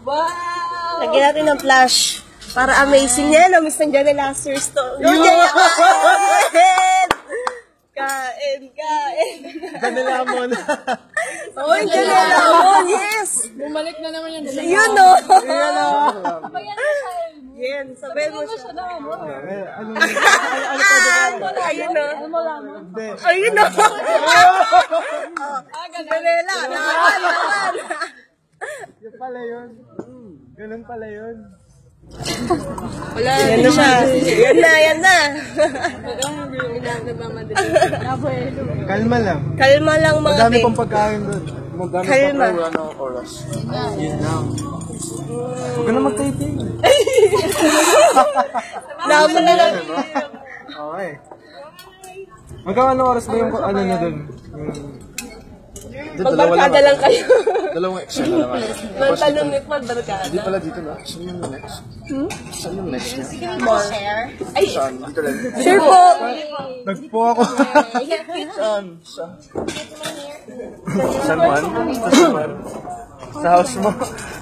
Wow! Lagyan natin ng flash. Para amazing yan. Na-miss ng Janela last year's to. Kain! Janelamon. Oh, Janelamon, yes! Bumalik na naman yung Yun, no? Yan, sabihin mo siya. Ayun, no? Ayun, no? Janela, naman. Yun pala yun. Ganun pala yun. Wala. Yan na siya. Yan na. Kalma lang. Kalma lang mga Madami babe. pang pagkain doon. Madami Kalma. pang wala ng oras. Yun lang. Huwag ka na mag-taping. Naman na lang. Okay. Magkano oras ba yung ano na doon? Magbarkada lang kayo. Dalawang extra na naman. Magtalong with magbarkada. Hindi pala dito na. Saan yung next? Saan yung next niya? Ay, Saan? Dito lang. sure po. Nagpo ako. Saan? San Juan? Sa San Juan? Sa house mo?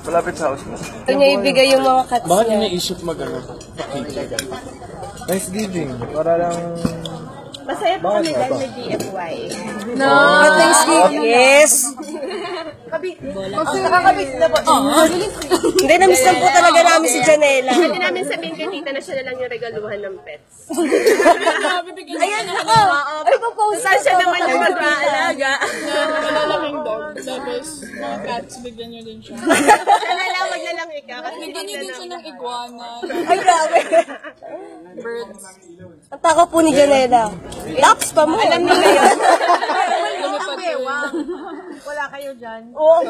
Malapit sa house mo. Ito niya ibigay yung mga cuts Bakit niya. iniisip mag-ano? Thanksgiving. Para lang... Masaya po kami dahil may GFY. No! Thanksgiving. Yes! Nakakabit na po. Hindi, na-miss lang po talaga namin si Janela. Pwede namin sabihin kay tita na siya na lang yung regaluhan ng pets. Ayan ako! Ay, papost Saan siya naman yung mag-aalaga? Malalaking dog. Tapos, mga cats, bigyan nyo din siya. Nalalawag na lang ikaw. Kasi Bigyan nyo din siya ng iguana. Ay, grabe. Birds. Ang tako po ni Janela. Laps pa mo. Alam nila yun. wala kayo dyan. Oo.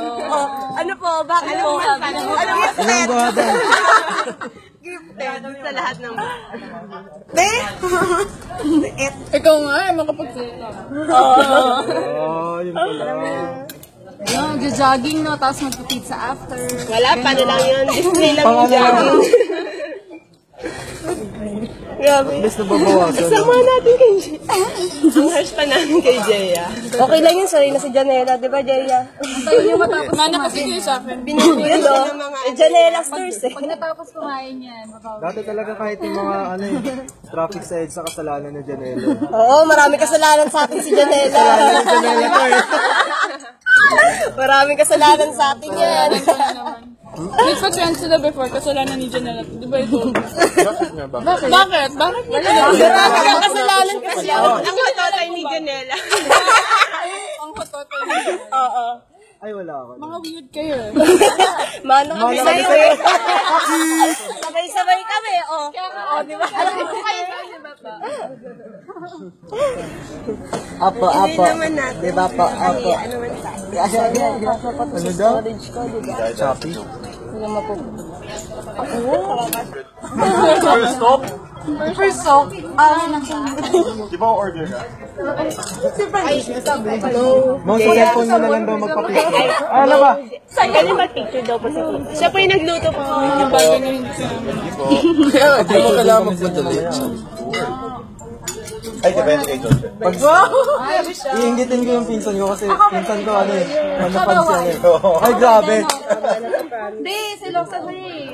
Ano po? Bakit po? Ano po? Ilang buhada? Gifted sa lahat ng Be? Ikaw nga, makapagsalita. Oo, yun pala. Jogging, no? Tapos magpipizza after. Wala, paano lang yun? Display lang yung Pangalan. jogging. Grabe. Imbes na babawasan. Sama natin kay Jaya. Ang harsh pa namin kay Jaya. Okay lang yun, sorry na si Janela. Di ba, Jaya? Mana kasi kayo sa akin. Yun, no? Janela stores, eh. Pag natapos kumain yan, mabawi. Dati talaga kahit yung mga ano eh, traffic sa EDSA kasalanan ni Janela. Oo, marami kasalanan sa atin si Janela. Kasalanan ni Janela to eh. Maraming kasalanan sa atin yan. Nagpa-trend sila before, kasalanan ni Janela. Di ba ito? Bakit nga ba? Bakit? Bakit mo Marami kang kasalanan kasi. Ang matotay ni Janela. Ang hototoy. Oo. Ay, wala ako. Mga weird kayo eh. Mano kami Mano sa'yo kami eh. Sabay-sabay kami, oh. Oh, di ba? Alam mo kayo di ba pa? Apo, apo. Di ba po, apo. Ano daw? College ko, di ba? Shopee. Hindi naman po. First stop? First soap. Di ba order ka? Mga sa cellphone mo na lang daw magpa-picture. Ano ba? Galing mag-picture daw po si tita. Siya po yung nagluto po. Hindi mo kailangan magpadali. Ay, depende kay John. Pag iinggitin ko yung pinsan ko kasi pinsan ko ano eh. Ano fans yan eh. Ay, grabe. Hindi, silosan mo eh.